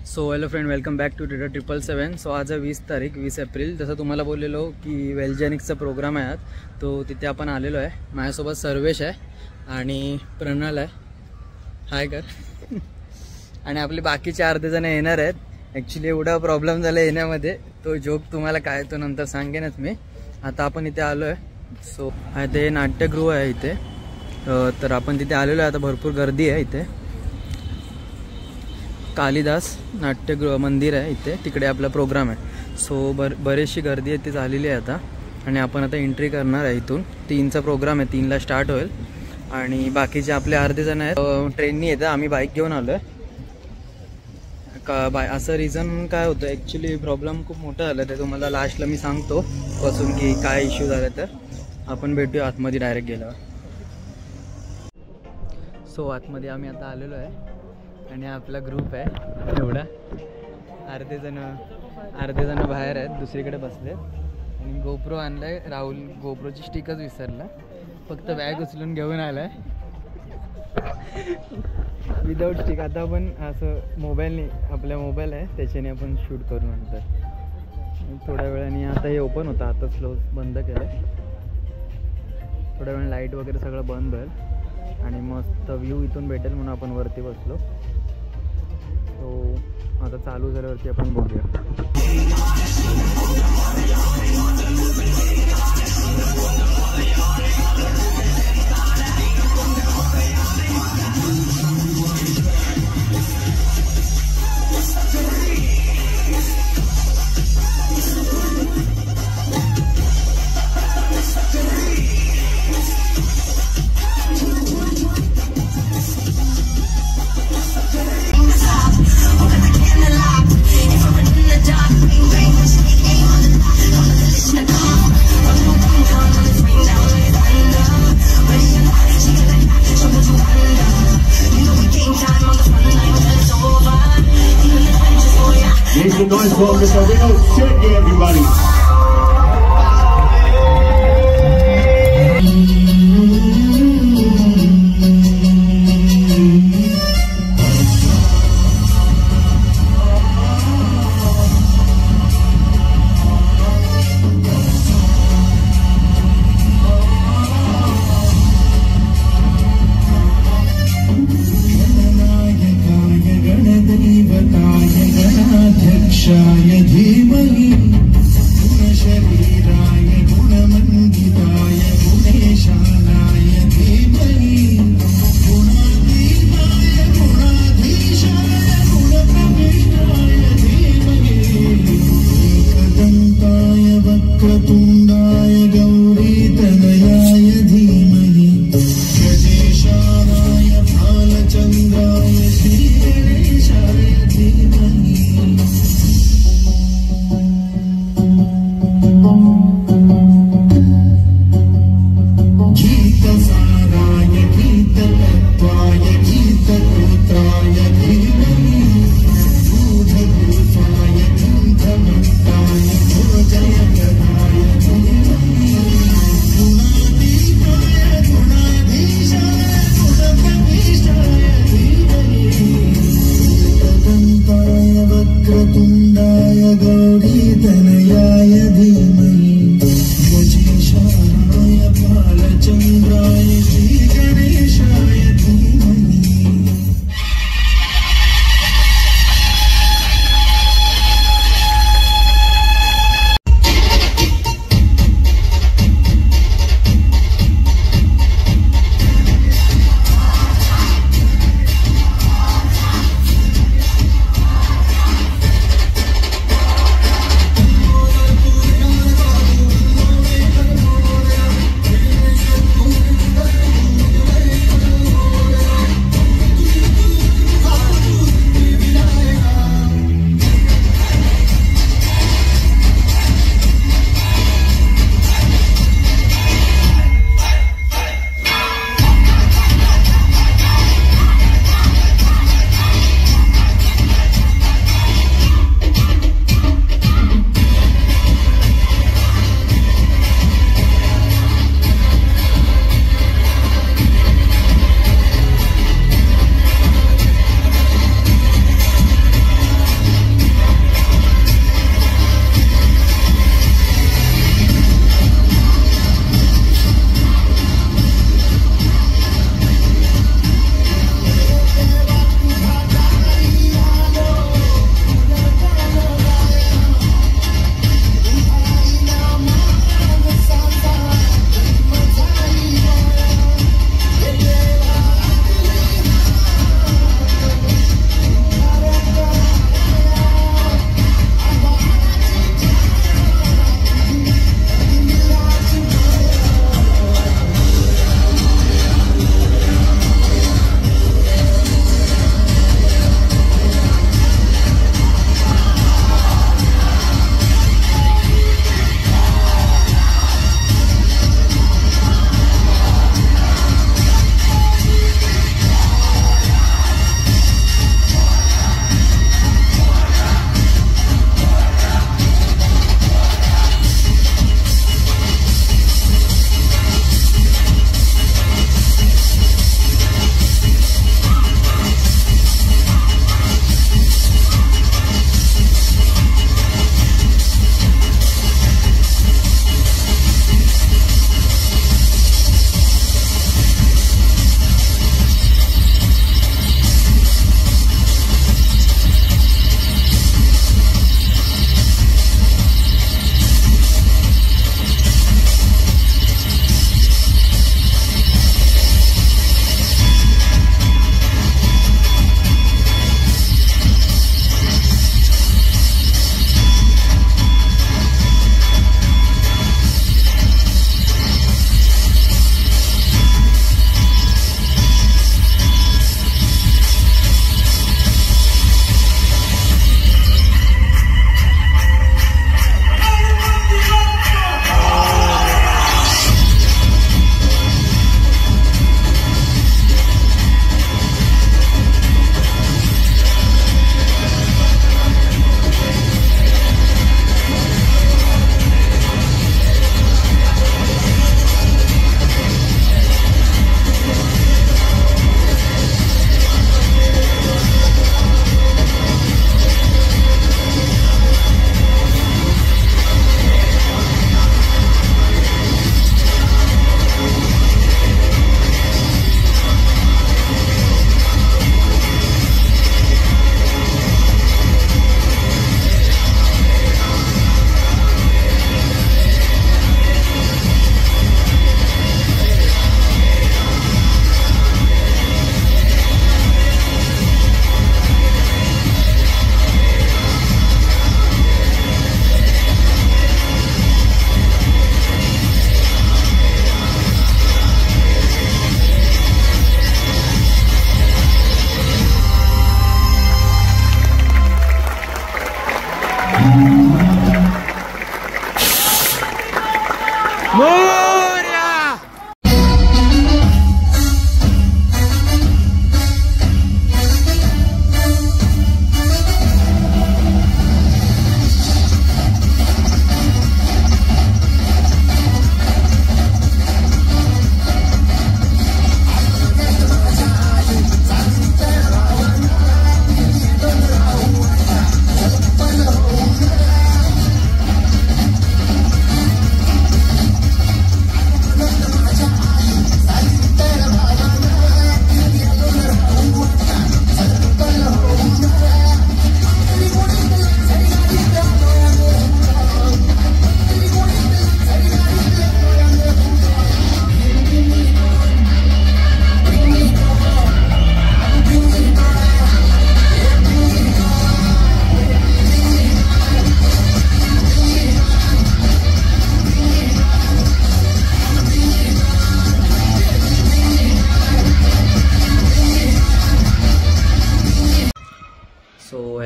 So hello friend, welcome back to Twitter 777. So आज 20 April. जसं तुम्हाला बोललेलो की वेलजेनिक्सचा प्रोग्राम आहे आज, तो तिथे आपण आलेलो आहे. माझ्यासोबत सर्वेश आहे आणि प्रणाल आहे. हाय कर. आणि आपले बाकीचे अर्धे जण येणार आहेत. ॲक्च्युली एवढा प्रॉब्लेम झाला येण्यामध्ये, तो जोक तुम्हाला काय तो नंतर सांगेनच मी. आता आपण इथे आलो आहे. सो ते नाट्यगृह आहे इथे, तर आपण तिथे आलेलो आहे. आता भरपूर गर्दी आहे इथे. कालिदास नाट्यगृह मंदिर आहे इथे, तिकडे आपला प्रोग्राम आहे. सो बरीचशी गर्दी आहे ती झालेली आहे आता. आणि आपण आता एंट्री करणार आहे इथून. 3चा प्रोग्राम आहे, 3ला स्टार्ट होईल. आणि बाकीचे आपले अर्धे जण आहेत ट्रेननी येतात. आम्ही बाईक घेऊन आलो आहे. असं रिझन काय होतं, ॲक्च्युली प्रॉब्लेम खूप मोठा झाला. ते तुम्हाला लास्टला मी सांगतो बसून की काय इश्यू झाला. तर आपण भेटूया आतमध्ये डायरेक्ट गेल्यावर. सो आतमध्ये आम्ही आता आलेलो आहे आणि आपला ग्रुप आहे एवढा. अर्धे जण बाहेर आहेत, दुसरीकडे बसले. आणि गोप्रो आणलाय राहुल. गोप्रोची स्टिकच विसरला, फक्त बॅग उचलून घेऊन आलाय विदाऊट स्टिक. आता आपण असं मोबाईलने, आपला मोबाईल आहे त्याच्याने आपण शूट करू नंतर थोड्या वेळाने. आता हे ओपन होतं, आता स्लो बंद केलं. थोड्या वेळाने लाईट वगैरे सगळं बंद होईल आणि मस्त व्ह्यू इथून भेटेल म्हणून आपण वरती बसलो. सो आता चालू झाल्यावरती आपण बघूया. Make some noise for Mr. Ringo Sergey, everybody. गणाध्यक्षाय धीमहि गुणशरीराय गुणमण्डिताय गुणेशानाय धीमहि गुणातीताय गुणाधीशाय गुणप्रविष्टाय धीमहि एकदन्ताय वक्रतुण्डाय गौरीतनयाय धीमहि गजेशानाय भालचन्द्राय श्रीगणेशाय धीमहि. गीतसाराय गीततत्त्वाय गीतगोत्राय धीमहि दूधभूताय गन्धमत्ताय भोजयगदाय धीमहि गुणातीताय गुणाधीशाय गुणप्रविष्टाय धीमहि एकदन्ताय वक्रतुण्डाय गौरीतनयाय धीमहि गजेशानाय भालचन्द्राय श्रीगणेशाय धीमहि.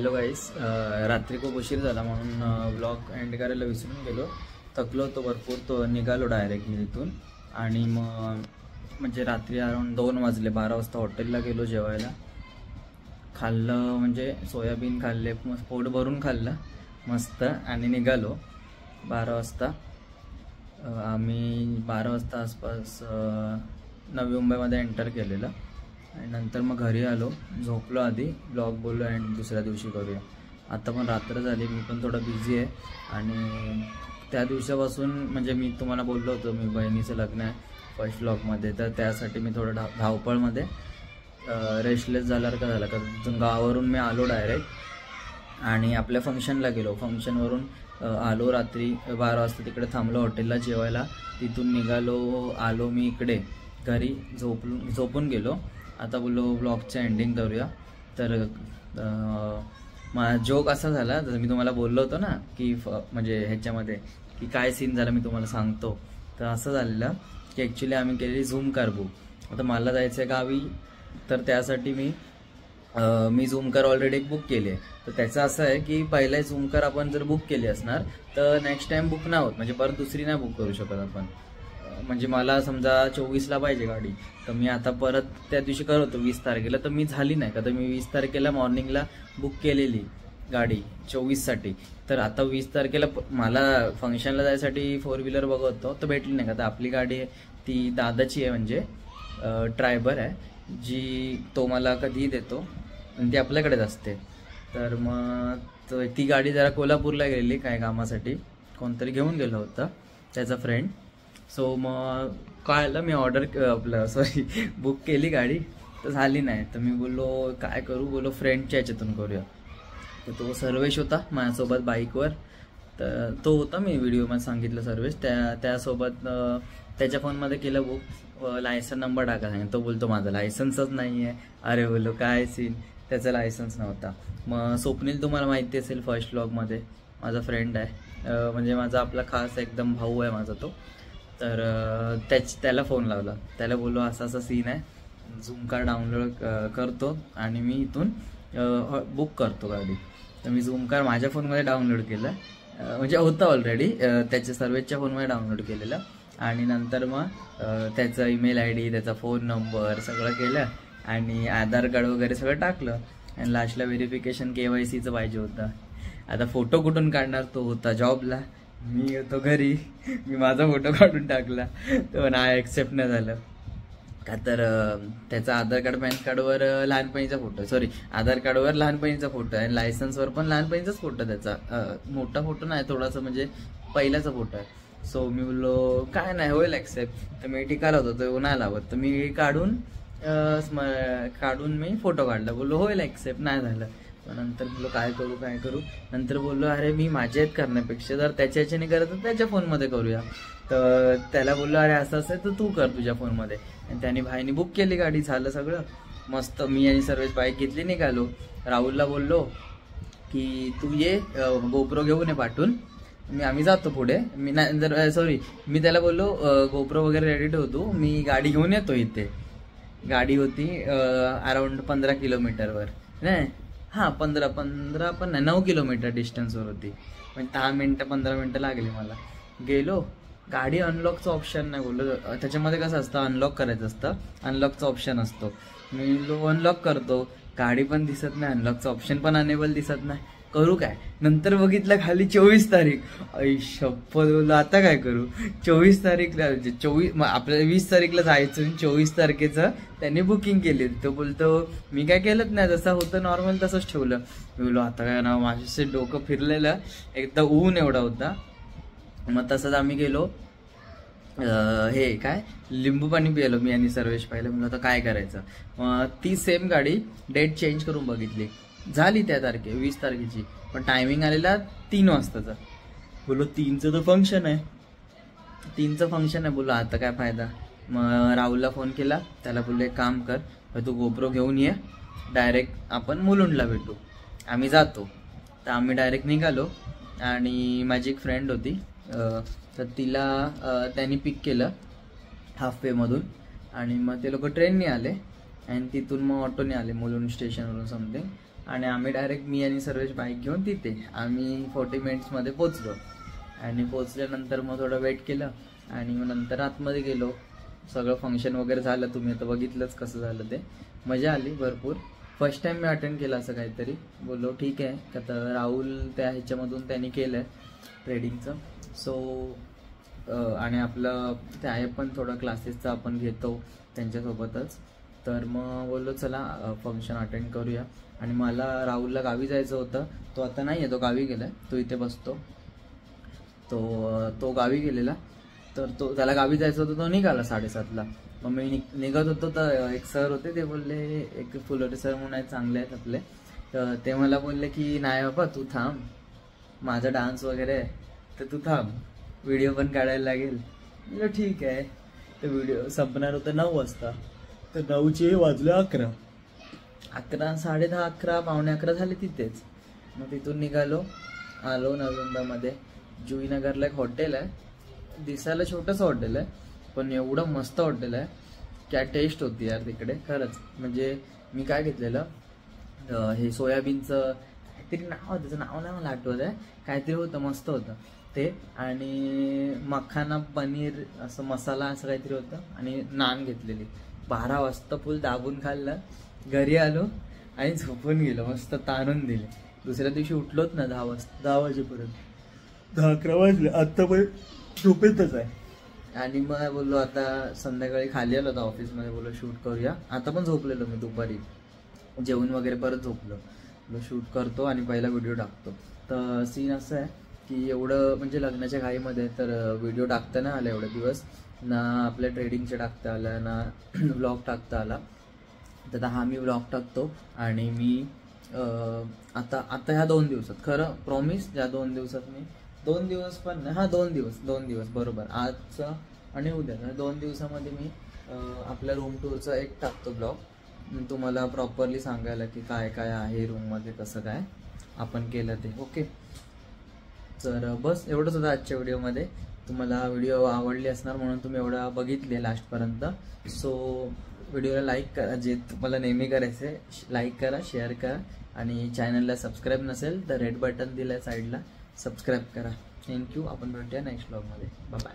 हॅलो गाईस, रात्री खूप उशीर झाला म्हणून ब्लॉग एंड करायला विसरून गेलो. थकलो होतो भरपूर, तो निघालो डायरेक्ट मी तिथून. आणि मग म्हणजे रात्री अराउंड 2 वाजले. 12 वाजता हॉटेलला गेलो जेवायला. खाल्लं म्हणजे सोयाबीन खाल्ले, मग पोट भरून खाल्लं मस्त आणि निघालो 12 वाजता. आम्ही 12 वाजता आसपास नवी मुंबईमध्ये एंटर केलेलं आणि नंतर मग घरी आलो, झोपलो. आधी ब्लॉग बोललो आणि दुसऱ्या दिवशी करूया. आता पण रात्र झाली, मी पण थोडं बिझी आहे. आणि त्या दिवसापासून म्हणजे मी तुम्हाला बोललो होतो मी बहिणीचं लग्न आहे फर्स्ट ब्लॉगमध्ये, तर त्यासाठी मी थोडं धावपळमध्ये रेस्टलेस झाल्यावर का झालं का तिथून गावावरून मी आलो डायरेक्ट आणि आपल्या फंक्शनला गेलो. फंक्शनवरून आलो रात्री 12 वाजता, तिकडे थांबलो हॉटेलला जेवायला. तिथून निघालो, आलो मी इकडे घरी, झोपून गेलो. आता बोललो ब्लॉगचं एंडिंग करूया. तर माझा जोक असा झाला, जसं मी तुम्हाला बोललो होतो ना की म्हणजे ह्याच्यामध्ये की काय सीन झाला मी तुम्हाला सांगतो. तर असं झालेलं की ॲक्च्युली आम्ही केलेली झूम कार बुक. आता मला जायचं आहे गावी, तर त्यासाठी मी झूम कार ऑलरेडी एक बुक केली आहे. तर त्याचं असं आहे की पहिला झूम कार आपण जर बुक केली असणार तर नेक्स्ट टाइम बुक नाही होत, म्हणजे परत दुसरी नाही बुक करू शकत आपण. म्हणजे मला समजा 24ला पाहिजे गाडी, तर मी आता परत त्या दिवशी करतो 20 तारखेला, तर मी झाली नाही का, तर मी 20 तारखेला मॉर्निंगला बुक केलेली गाडी 24साठी. तर आता 20 तारखेला मला फंक्शनला जायसाठी 4 व्हीलर बघतो, तर भेटली नाही का. तर आपली गाडी आहे ती दादाची आहे, म्हणजे ट्रायबर आहे, जी तो मला कधीही देतो आणि ती आपल्याकडेच असते. तर मग ती गाडी जरा कोल्हापूरला गेलेली काय कामासाठी, कोणतरी घेऊन गेलं होतं त्याचा फ्रेंड. सो मग काय आलं, मी बुक केली गाडी, तर झाली नाही. तर मी बोललो काय करू, बोलो फ्रेंडच्या ह्याच्यातून करूया. तर तो सर्वेश होता माझ्यासोबत बाईकवर. तर तो होता, मी व्हिडिओमध्ये सांगितलं सर्वेश, त्यासोबत त्याच्या फोनमध्ये केलं बुक. लायसन नंबर टाका सांगितलं. तो बोलतो माझा लायसन्सच नाही आहे. अरे बोललो काय सीन, त्याचा लायसन्स नव्हता. मग स्वप्नील तुम्हाला माहिती असेल फर्स्ट व्लॉगमध्ये, माझा फ्रेंड आहे, म्हणजे माझा आपला खास एकदम भाऊ आहे माझा तो. तर त्याला फोन लावला, त्याला बोललो असा असा सीन आहे, झूम कार डाउनलोड करतो आणि मी इथून बुक करतो गाडी. तर मी झूम कार माझ्या फोनमध्ये डाउनलोड केलं, म्हणजे होतं ऑलरेडी, त्याच्या सर्वेच्या फोनमध्ये डाउनलोड केलेलं. आणि नंतर मग त्याचा ईमेल ID, त्याचा फोन नंबर सगळं केलं आणि आधार कार्ड वगैरे सगळं टाकलं. आणि लास्टला व्हेरिफिकेशन KYCचं पाहिजे होतं. आता फोटो कुठून काढणार, तो होता जॉबला, मी होतो घरी, मी माझा फोटो काढून टाकला, तो नाही ॲक्सेप्ट नाही झालं का. तर त्याचा आधार कार्ड पॅन कार्डवर लहानपणीचा फोटो, सॉरी आधार कार्डवर लहानपणीचा फोटो आहे आणि लायसन्सवर पण लहानपणीचाच फोटो, त्याचा मोठा फोटो नाही, थोडासा म्हणजे पहिल्याचा फोटो आहे. सो मी बोललो काय नाही होईल ॲक्सेप्ट. तर मी टिकाला होतो, तो नाही लावत, तर मी काढून मी फोटो काढला, बोललो होईल ॲक्सेप्ट, नाही झालं. नंतर बोललो काय करू. नंतर बोललो अरे मी माझ्या ह्यात करण्यापेक्षा जर त्याच्या ह्याच्याने करत तर त्याच्या फोनमध्ये करूया. तर त्याला बोललो अरे असं आहे तर तू कर तुझ्या फोनमध्ये. आणि त्याने भाईने बुक केली गाडी, झालं सगळं मस्त. मी आणि सर्वेश बाईक घेतली, निघालो. राहुलला बोललो की तू ये गोप्रो घेऊन ये पाठवून, आम्ही जातो पुढे. मी त्याला बोललो गोप्रो वगैरे रेडी ठेवतो, मी गाडी घेऊन येतो इथे. गाडी होती अराउंड 15 किलोमीटरवर, नाही हां 15 पण नाही 9 किलोमीटर डिस्टन्सवर होती. म्हणजे 10 मिनटं 15 मिनटं लागली मला. गेलो, गाडी अनलॉकचं ऑप्शन नाही. बोललो त्याच्यामध्ये कसं असतं, अनलॉक करायचं असतं, अनलॉकचा ऑप्शन असतो. मी अनलॉक करतो, गाडी पण दिसत नाही, अनलॉकचं ऑप्शन पण अनेबल दिसत नाही, करू काय. नंतर बघितलं खाली 24 तारीख. आई शपथ, बोललो आता काय करू. 24 तारीखला आपल्याला 20 तारीखला जायचं, 24 तारखेचं त्यांनी बुकिंग केली. तो बोलतो मी काय केलंच नाही, जसं होतं नॉर्मल तसंच ठेवलं. मी बोललो आता काय ना, माझ्याशी डोकं फिरलेलं, एकदा ऊन एवढा होता. मग तसंच आम्ही गेलो, हे काय लिंबू पाणी पिलो मी आणि सर्वेश. पाहिलं म्हणलं आता काय करायचं. मग ती सेम गाडी डेट चेंज करून बघितली, झाली त्या 20 तारखेची, पण टायमिंग आलेला 3 वाजताचा. बोलो 3चं तर फंक्शन आहे, 3चं फंक्शन आहे. बोलो आता काय फायदा. मग राहुलला फोन केला, त्याला बोललो एक काम कर, तू गोप्रो घेऊन ये, डायरेक्ट आपण मुलुंडला भेटू, आम्ही जातो. तर आम्ही डायरेक्ट निघालो आणि माझी एक फ्रेंड होती, तर तिला त्यांनी पिक केलं हाफवेमधून आणि मग ते लोक ट्रेनने आले आणि तिथून मग ऑटोने आले मुलुंड स्टेशनवरून समथिंग. आणि आम्ही डायरेक्ट मी आणि सर्वेश बाईक घेऊन तिथे आम्ही 40 मिनिट्समध्ये पोचलो. आणि पोचल्यानंतर मग थोडं वेट केलं आणि मग नंतर आतमध्ये गेलो. सगळं फंक्शन वगैरे झालं, तुम्ही आता बघितलंच कसं झालं ते. मजा आली भरपूर. फर्स्ट टाइम मी अटेंड केलं असं काहीतरी. बोललो ठीक आहे, का तर राहुल त्या ह्याच्यामधून त्यांनी केलं आहे ट्रेडिंगचं. सो आणि आपलं ते आहे पण थोडं क्लासेसचं आपण घेतो त्यांच्यासोबतच. तर मग बोललो चला फंक्शन अटेंड करूया. आणि मला राहुलला गावी जायचं होतं. तो आता नाही आहे, तो गावी गेला आहे, तो इथे बसतो. तो गावी गेलेला. तर त्याला गावी जायचं होतं, तो निघाला 7:30ला. मग मी निघत होतो तर एक सर होते, ते बोलले, एक फुलोरे सर म्हणून आहेत, चांगले आहेत आपले. तर ते मला बोलले की नाही बाबा तू थांब, माझा डान्स वगैरे आहे तर तू थांब, व्हिडिओ पण काढायला लागेल. म्हटलं ठीक आहे. तर व्हिडिओ संपणार होतं 9 वाजता. तर 9चे वाजले 11, 10:30, 11, पावणे 11 झाले तिथेच. मग तिथून निघालो, आलो नवी मुंबईमध्ये. जुईनगरला एक हॉटेल आहे, दिसायला छोटंसं हॉटेल आहे पण एवढं मस्त हॉटेल आहे. क्या टेस्ट होती यार तिकडे खरंच. म्हणजे मी काय घेतलेलं, हे सोयाबीनचं काहीतरी नाव होतं, त्याचं नाव नाही मला आठवत आहे, काहीतरी होतं, मस्त होतं ते. आणि मखाना पनीर असं मसाला असं काहीतरी होतं. आणि नान घेतलेली. 12 वाजता फुल दाबून खाल्लं. घरी आलो आणि झोपून गेलो, मस्त ताणून दिले. दुसऱ्या दिवशी उठलोच ना 10 वाजेपर्यंत. 10-11 वाजले, आत्ता पण झोपेतच आहे. आणि मग बोललो आता संध्याकाळी खाली आलो होता ऑफिसमध्ये, बोललो शूट करूया. आता पण झोपलेलो मी दुपारी, जेवण वगैरे परत झोपलो. शूट करतो आणि पहिला व्हिडिओ टाकतो. तर सीन असं आहे की एवढं म्हणजे लग्नाच्या घाईमध्ये तर व्हिडिओ टाकता नाही आला एवढे दिवस, ना आपल्या ट्रेडिंगचे टाकता आला, ना व्लॉग टाकता आला. तर हा मी व्लॉग टाकतो. आणि मी आता ह्या 2 दिवसात, खरं प्रॉमिस, या 2 दिवसात मी 2 दिवस पण नाही, हा 2 दिवस बरोबर, आजचं आणि उद्या, 2 दिवसामध्ये मी आपल्या रूम टूरचा एक टाकतो ब्लॉग. तुम्हाला प्रॉपरली सांगायला की काय काय आहे रूममध्ये, कसं काय आपण केलं ते. ओके, तर बस एवढंच होतं आजच्या व्हिडिओमध्ये. तुम्हाला व्हिडिओ आवडली असणार म्हणून तुम्ही एवढा बघितले लास्टपर्यंत. सो व्हिडिओला लाईक करा, जे तुम्हाला नेहमी करायचे, लाईक करा, शेअर करा. आणि चॅनलला सबस्क्राईब नसेल तर रेड बटन दिलं आहे साईडला, सबस्क्राईब करा. थँक्यू. आपण भेटूया नेक्स्ट व्लॉगमध्ये. बाय.